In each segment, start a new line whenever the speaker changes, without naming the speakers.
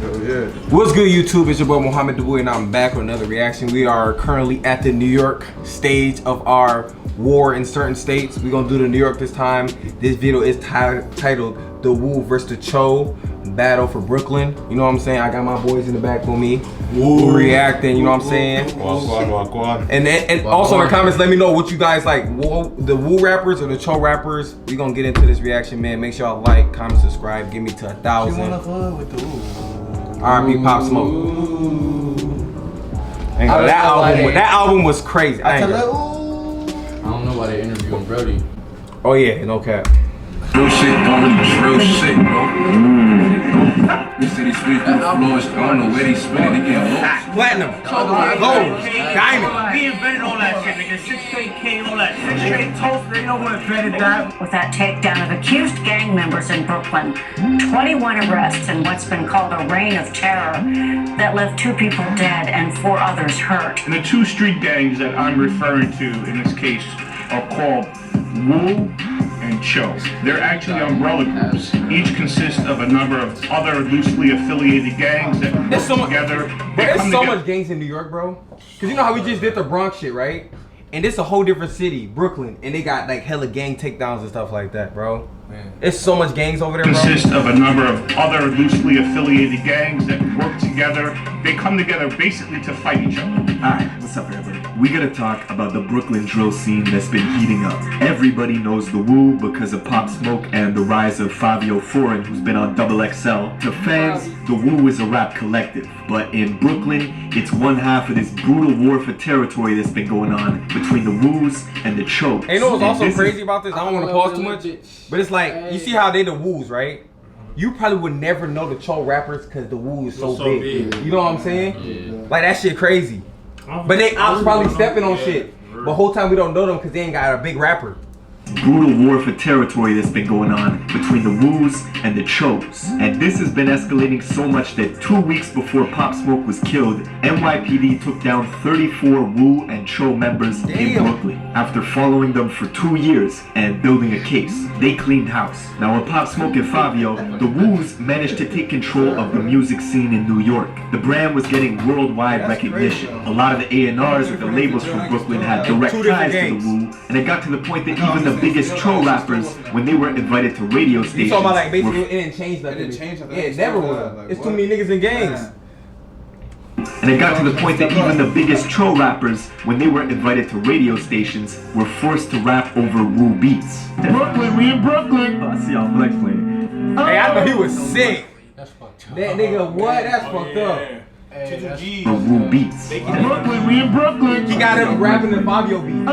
Yeah.
What's good, YouTube? It's your boy Mohammed Dubois, and I'm back with another reaction. We are currently at the New York stage of our war in certain states. We're gonna do the New York this time. This video is titled "The Woo vs. the Cho Battle for Brooklyn." You know what I'm saying? I got my boys in the back with me. Woo reacting. You know what I'm saying?
Wagwan.
And also in the comments, let me know what you guys like. The Woo rappers or the Cho rappers? We gonna get into this reaction, man. Make sure y'all like, comment, subscribe. Get me to 1,000.
You wanna fuck with the Woo?
R.I.P. Pop Smoke. That album was crazy. I don't
know why they interviewing Brody.
Oh yeah, no cap.
Real shit, don't really real shit, bro. This city spit through the floors. I don't know where they spit it, they get lost.
Platinum, gold, diamond.
We invented all that shit, nigga. 6K, all that shit. 6K toast, they know who invented that.
With that takedown of accused gang members in Brooklyn, 21 arrests in what's been called a reign of terror that left 2 people dead and 4 others hurt.
And the 2 street gangs that I'm referring to in this case are called Woo and Cho. They're actually umbrella groups. Each consists of a number of other loosely affiliated gangs that work together.
There's so much gangs in New York, bro. Cause you know how we just did the Bronx shit, right? And it's a whole different city, Brooklyn, and they got like hella gang takedowns and stuff like that, bro. Man. It's so much gangs over there, bro.
Consist of a number of other loosely affiliated gangs that work together. They come together basically to fight each other.
Alright, what's up everybody? We gotta talk about the Brooklyn drill scene that's been heating up. Everybody knows the Woo because of Pop Smoke and the rise of Fabio Foreign, who's been on XXL. To fans, the Woo is a rap collective, but in Brooklyn, it's one half of this brutal war for territory that's been going on between the Woos and the Choos.
And you know what's also crazy about this? I don't want to pause too much, but it's like, you see how they the Woos, right? You probably would never know the Cho rappers because the Woo is so big. You know what I'm saying? Yeah. Like that shit crazy. But they ops probably stepping on shit. But whole time we don't know them because they ain't got a big rapper.
Brutal war for territory that's been going on between the Woos and the Choos. And this has been escalating so much that 2 weeks before Pop Smoke was killed, NYPD took down 34 Woo and Cho members in Brooklyn after following them for 2 years and building a case. They cleaned house. Now with Pop Smoke and Fabio, the Woos managed to take control of the music scene in New York. The brand was getting worldwide recognition. A lot of the A&Rs with the labels from Brooklyn had direct ties to the Woo, and it got to the point that even the biggest Cho rappers, when they were invited to radio stations,
you talking about like basically it didn't change nothing. Yeah, it never was. It's too many niggas in gangs.
And it got to the point that even the biggest Cho rappers, when they were invited to radio stations, were forced to rap over Woo beats.
Brooklyn, we in Brooklyn.
I see y'all flex playing.
Hey, I know he was sick. That's fucked up. That nigga, what? That's fucked up.
For Woo beats.
Brooklyn, we in Brooklyn.
He got him rapping the Fabio beat.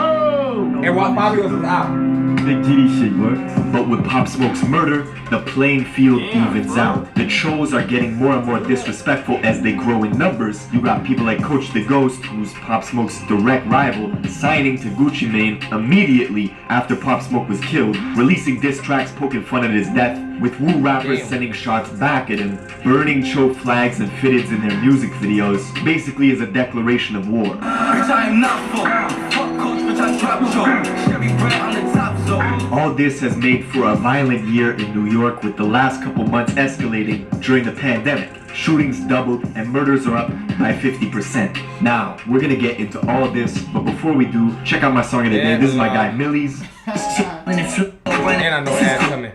And while Fabio was out.
Big GD shit, what? But with Pop Smoke's murder, the playing field evens out. The Choos are getting more and more disrespectful as they grow in numbers. You got people like Coach the Ghost, who's Pop Smoke's direct rival, signing to Gucci Mane immediately after Pop Smoke was killed, releasing diss tracks poking fun at his death, with Woo rappers sending shots back at him, burning Cho flags and fitteds in their music videos, basically as a declaration of war. All this has made for a violent year in New York, with the last couple months escalating during the pandemic. Shootings doubled and murders are up by 50%. Now, we're gonna get into all of this, but before we do, check out my song of the day. This is my guy Millie's.
And I know ads coming.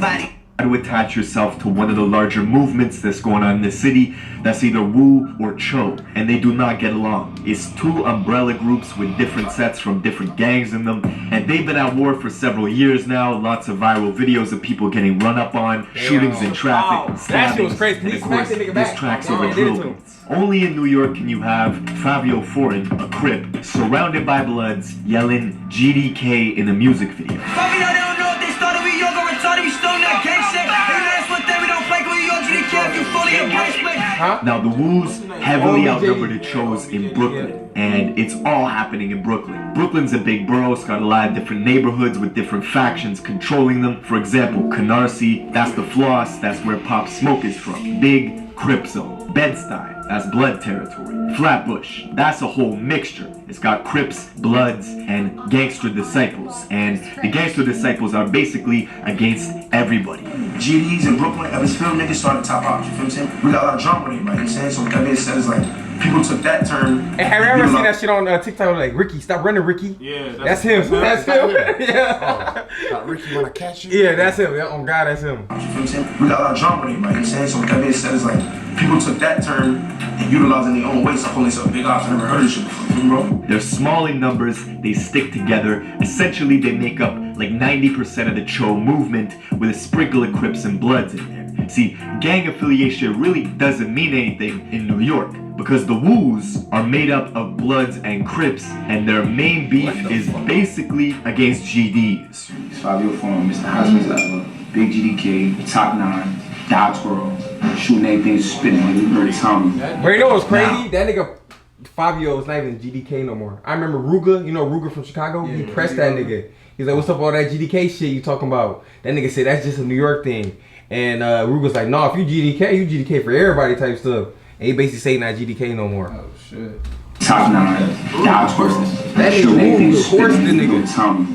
To attach yourself to one of the larger movements that's going on in the city that's either Woo or Cho, and they do not get along. It's 2 umbrella groups with different sets from different gangs in them, and they've been at war for several years now. Lots of viral videos of people getting run up on, shootings in traffic,
that shit was crazy.
and of course, diss tracks over drill beats. Only in New York can you have Fabio Foreign, a Crip, surrounded by bloods, yelling GDK in a music video. Now the Woos heavily outnumber the Choos in Brooklyn, and it's all happening in Brooklyn. Brooklyn's a big borough, it's got a lot of different neighborhoods with different factions controlling them. For example, Canarsie, that's the Floss, that's where Pop Smoke is from. Big Crip Zone. Bed-Stuy, that's blood territory. Flatbush, that's a whole mixture. It's got Crips, Bloods, and Gangster Disciples. And the Gangster Disciples are basically against everybody.
GDs in Brooklyn, Evansville, niggas started top ops, you feel what I'm saying? We got a lot of drama with it, right? You know what I'm saying? So with that being said, it's like, people took that turn.
Hey, have you ever seen that shit on TikTok? Like, Ricky, stop running, Ricky.
Yeah,
that's him. That's him. Yeah.
Oh, Ricky wanna catch you?
Yeah, that's him. Yeah, oh God, that's him.
You feel what I'm saying? We got a lot of drama with it, right? You know what I'm saying? So with that being said, it's like, people took that turn and utilized in their own way. So I'm calling this a big ops. I never heard of this shit before, bro.
They're small in numbers, they stick together. Essentially, they make up like 90% of the Cho movement with a sprinkle of Crips and Bloods in there. See, gang affiliation really doesn't mean anything in New York because the Woos are made up of Bloods and Crips and their main beef is basically against GDs.
Fabio Forum, Mr. Hosmer's level, Big GDK, Top 9, Dodge World, shooting everything, spitting like you heard Tommy.
But you know what's crazy? That nigga Fabio is not even GDK no more. I remember Ruger, you know Ruger from Chicago? He pressed that nigga. He's like, what's up all that GDK shit you talking about? That nigga said that's just a New York thing. And Ruger's like, no, if you GDK, you GDK for everybody type stuff. And he basically saying not GDK no more.
Oh shit.
Top 9, Dodge World.
That nigga of course the nigga.
Tommy.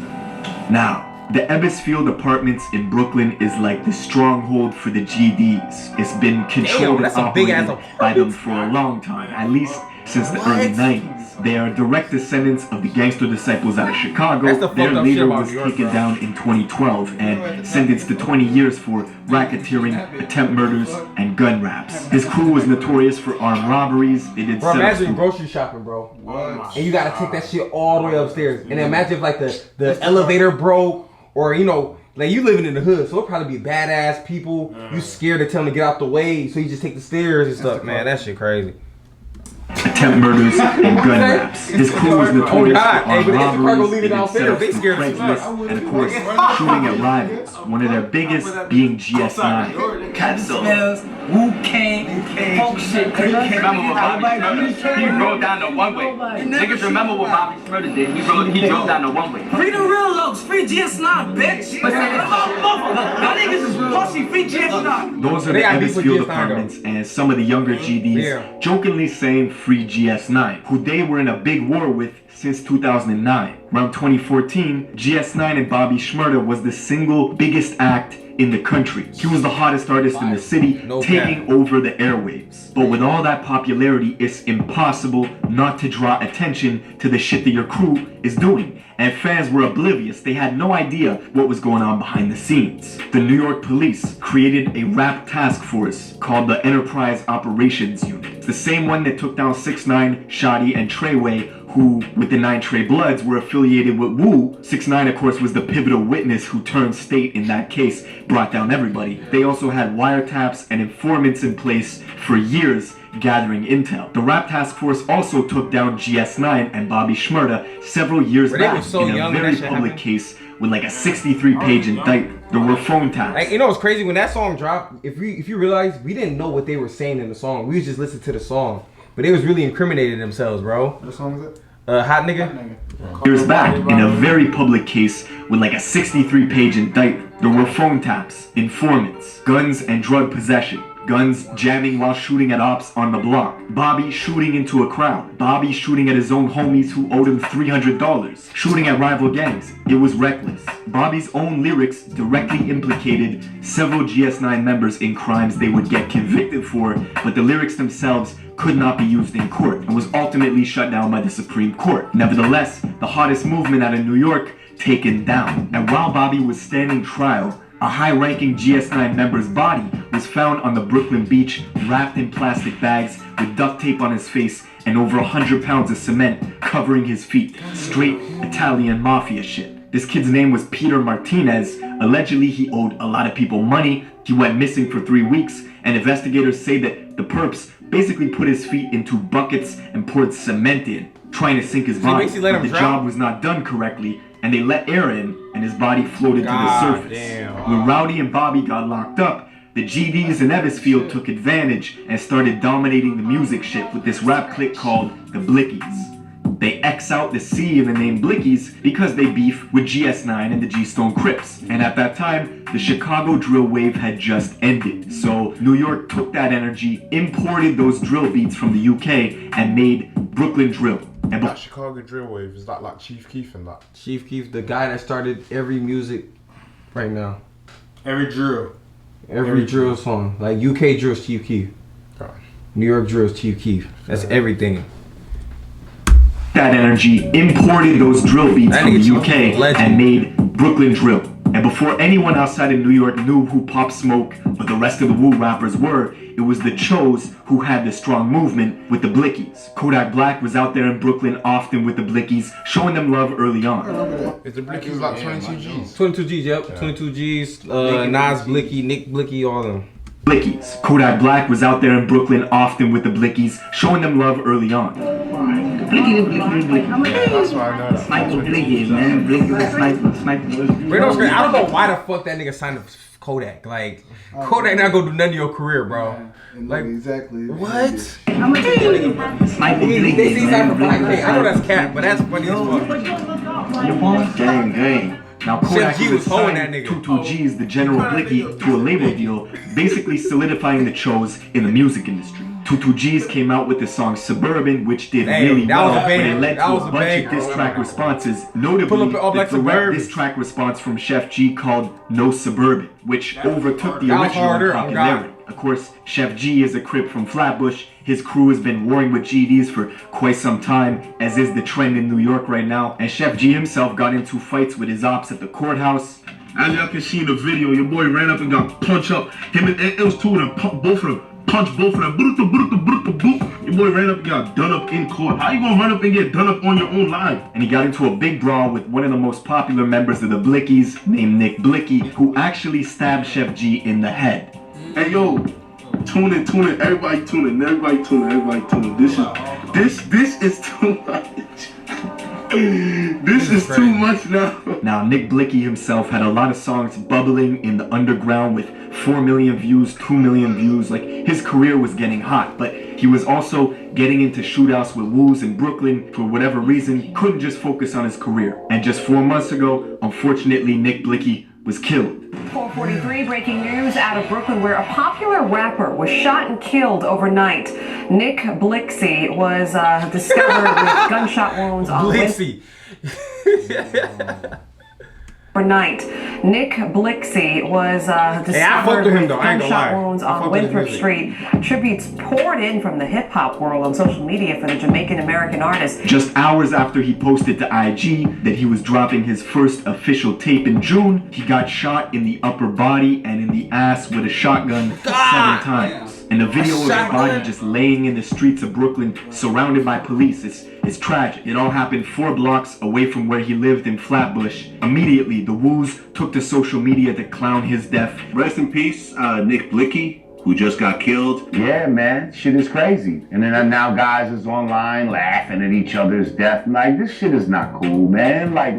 Now, the Ebbsfield Apartments in Brooklyn is like the stronghold for the GDs. It's been controlled and operated by them for a long time, at least since the early 90s. They are direct descendants of the gangster disciples out of Chicago. Their leader was taken down in 2012 and sentenced to 20 years for racketeering, attempt murders, and gun raps. His crew was notorious for armed robberies. They did
bro, imagine grocery shopping, bro. What? And you gotta take that shit all the way upstairs. And imagine if like the elevator broke, or you know, like you living in the hood, so it'll probably be badass people. You scared to tell them to get out the way, so you just take the stairs and stuff. Man, that shit crazy.
Attempt murders and gun raps. His crew was notorious for armed robberies, they did Craigslist, and of course, shooting at rivals. One of their biggest being GS9.
Cat smells, Wu-Tang, punk shit. Remember what Bobby Smurder? He rode down the one way. Niggas remember what Bobby Smurder did? He drove down the one way. Free the real looks, free GS9, bitch. But y'all niggas is pussy, free GS9.
Those are the Ebbsfield Apartments, and some of the younger GDs jokingly saying free GS9, who they were in a big war with since 2009. Around 2014, GS9 and Bobby Shmurda was the single biggest act in the country. He was the hottest artist in the city, taking over the airwaves. But with all that popularity, it's impossible not to draw attention to the shit that your crew is doing. And fans were oblivious. They had no idea what was going on behind the scenes. The New York police created a rap task force called the Enterprise Operations Unit. It's the same one that took down 6ix9ine, Shotty, and Treyway, who, with the 9 Trey Bloods, were affiliated with Wu. 6ix9ine, of course, was the pivotal witness who turned state in that case, brought down everybody. They also had wiretaps and informants in place for years, gathering intel. The rap task force also took down GS9 and Bobby Shmurda several years back in a very public case with like a 63-page indictment. There were phone taps.
Like, you know what's crazy? When that song dropped, if you realize, we didn't know what they were saying in the song. We was just listening to the song. But they was really incriminating themselves, bro.
What song is it?
Hot Nigga.
Years back, in a very public case with like a 63-page indictment. There were phone taps, informants, guns and drug possession, guns jamming while shooting at ops on the block, Bobby shooting into a crowd, Bobby shooting at his own homies who owed him $300, shooting at rival gangs. It was reckless. Bobby's own lyrics directly implicated several GS9 members in crimes they would get convicted for, but the lyrics themselves could not be used in court and was ultimately shut down by the Supreme Court. Nevertheless, the hottest movement out of New York taken down. And while Bobby was standing trial, a high-ranking GS9 member's body was found on the Brooklyn beach, wrapped in plastic bags with duct tape on his face and over 100 pounds of cement covering his feet. Straight Italian mafia shit. This kid's name was Peter Martinez. Allegedly, he owed a lot of people money. He went missing for 3 weeks, and investigators say that the perps basically put his feet into buckets and poured cement in, trying to sink his body. But the job was not done correctly, and they let air in, and his body floated to the surface. When Rowdy and Bobby got locked up, the GDs in Ebbsfield took advantage and started dominating the music shit with this rap clique called the Blickies. They X out the C in the name Blickies because they beef with GS9 and the G-Stone Crips. And at that time, the Chicago drill wave had just ended. So New York took that energy, imported those drill beats from the UK, and made Brooklyn drill. And
that Chicago drill wave, is that like Chief Keef and that?
Chief Keef, the guy that started every music right now.
Every drill.
Every drill song. Like UK drills Chief Keef. New York drills Chief Keef. That's everything.
That energy imported those drill beats from the UK and made Brooklyn drill. And before anyone outside of New York knew who Pop Smoke or the rest of the Wu rappers were, it was the Choos who had the strong movement with the Blickies. Kodak Black was out there in Brooklyn often with the Blickies, showing them love early on.
Is the blickies like 22 G's?
22 G's, yep. Yeah. 22 G's, Nas Blicky, Nick Blicky, all of them.
Blickies. Kodak Black was out there in Brooklyn often with the Blickies, showing them love early on.
Blicky.
That's why I know that.
Sniper Blicky, man. Blicky was sniper.
I don't know why the fuck that nigga signed up for Kodak. Like, Kodak not gonna do none of your career, bro. Like,
exactly.
What?
Sniper Blicky,
I know that's cat, but that's funny as fuck.
Gang. Now Kodak
Chef G was holding that nigga.
22 G's, the General Blicky, to a label deal, basically solidifying the Choos in the music industry. 22 G's came out with the song Suburban, which did really well, but it led to a bunch of diss track responses, notably the direct diss track response from Chef G called No Suburban, which overtook the original popularity. Of course, Chef G is a Crip from Flatbush. His crew has been warring with GDs for quite some time, as is the trend in New York right now. And Chef G himself got into fights with his ops at the courthouse.
As y'all can see in the video, your boy ran up and got punched up. Him and it was two of them, both of them. Punch both of them. Your boy ran up and got done up in court. How you gonna run up and get done up on your own live?
And he got into a big brawl with one of the most popular members of the Blickies, named Nick Blicky, who actually stabbed Chef G in the head.
Hey yo, tune in, everybody tune in. This is too much. This is too much now.
Now, Nick Blicky himself had a lot of songs bubbling in the underground with 4 million views, 2 million views. Like, his career was getting hot, but he was also getting into shootouts with Woos in Brooklyn. For whatever reason, couldn't just focus on his career. And just 4 months ago, unfortunately, Nick Blicky was killed.
4:43, breaking news out of Brooklyn, where a popular rapper was shot and killed overnight. Nick Blicky was discovered with gunshot wounds on overnight. Nick Blicky was discovered with gunshot wounds on Winthrop Street. Tributes poured in from the hip-hop world on social media for the Jamaican-American artist.
Just hours after he posted to IG that he was dropping his first official tape in June, he got shot in the upper body and in the ass with a shotgun 7 times. And the video of his body just laying in the streets of Brooklyn, surrounded by police, is tragic. It all happened 4 blocks away from where he lived in Flatbush. Immediately, the Woos took to social media to clown his death.
Rest in peace, Nick Blicky, who just got killed.
Yeah, man, shit is crazy. And then now guys is online laughing at each other's death. Like, this shit is not cool, man. Like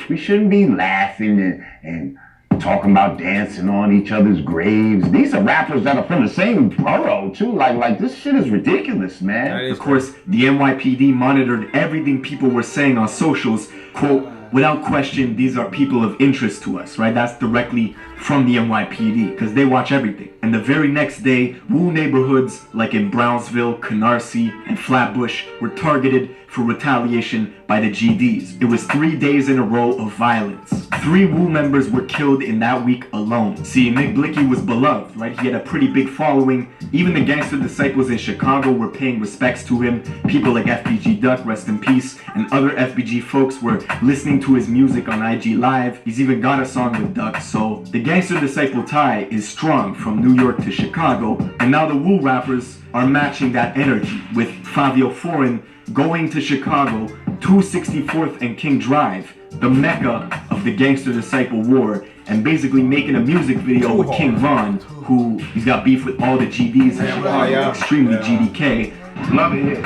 we shouldn't be laughing and talking about dancing on each other's graves. These are rappers that are from the same borough too. Like this shit is ridiculous, man.
Of course, the NYPD monitored everything people were saying on socials. Quote, without question, these are people of interest to us, right? That's directly from the NYPD, because they watch everything. And the very next day, Wu neighborhoods like in Brownsville, Canarsie, and Flatbush were targeted for retaliation by the GDs. It was 3 days in a row of violence. 3 Wu members were killed in that week alone. See, Nick Blicky was beloved, right? He had a pretty big following. Even the gangster disciples in Chicago were paying respects to him. People like FBG Duck, rest in peace, and other FBG folks were listening to his music on IG Live. He's even got a song with Duck, so the gangster disciple tie is strong from New York to Chicago. And now the Wu rappers are matching that energy with Fabio Foreign going to Chicago, 264th and King Drive, the mecca of the gangster disciple war, and basically making a music video with King Von, who he's got beef with all the GDs in Chicago, extremely GDK.
Love it here.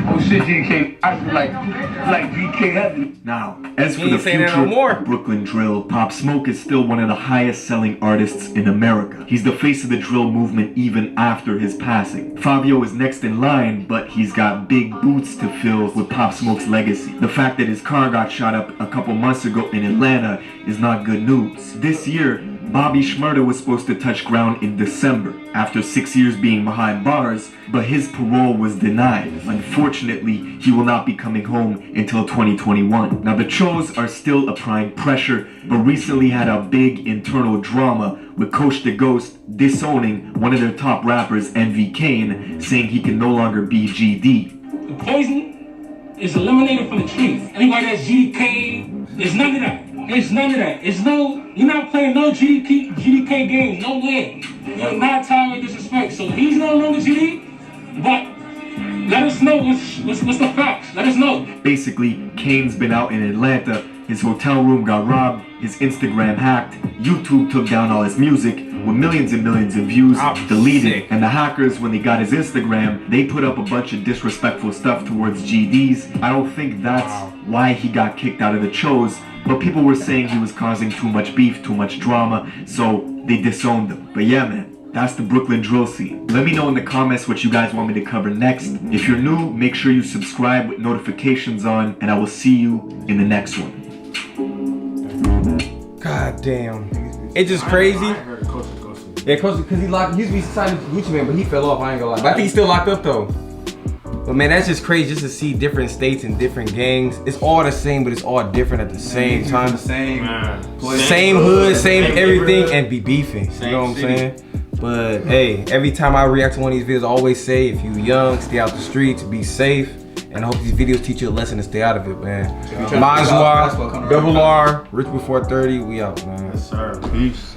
Oh shit, GDK, I like GK heavy.
Now, as for the future of Brooklyn drill, Pop Smoke is still one of the highest selling artists in America. He's the face of the drill movement even after his passing. Fabio is next in line, but he's got big boots to fill with Pop Smoke's legacy. The fact that his car got shot up a couple months ago in Atlanta is not good news. This year, Bobby Shmurda was supposed to touch ground in December after 6 years being behind bars, but his parole was denied. Unfortunately, he will not be coming home until 2021. Now the Choos are still applying pressure, but recently had a big internal drama with Coach the Ghost disowning one of their top rappers, MV Kane, saying he can no longer be GD.
The poison is eliminated from the trees. Anybody that's GDK, there's none of that. It's none of that. It's no, you're not playing no GDK games, no way. You're not tolerating disrespect. So he's no longer GD, but let us know what's the facts. Let us know.
Basically, Kane's been out in Atlanta. His hotel room got robbed, his Instagram hacked, YouTube took down all his music with millions and millions of views deleted. And the hackers, when they got his Instagram, they put up a bunch of disrespectful stuff towards GDs. I don't think that's why he got kicked out of the Choos, but people were saying he was causing too much beef, too much drama, so they disowned him. But yeah, man, that's the Brooklyn drill scene. Let me know in the comments what you guys want me to cover next. If you're new, make sure you subscribe with notifications on, and I will see you in the next one.
God damn. It's just crazy. Yeah, because he locked, he used to be signed to Gucci Man, but he fell off, I ain't gonna lie. But I think he's still locked up though. But man, that's just crazy just to see different states and different gangs. It's all the same, but it's all different at the same time. Same hood, same everything, and be beefing. You know what I'm saying? But hey, every time I react to one of these videos, I always say, if you young, stay out the streets, be safe. And I hope these videos teach you a lesson to stay out of it, man. Majwa, Double R, Rich Before 30, we out, man.
Yes, sir. Peace.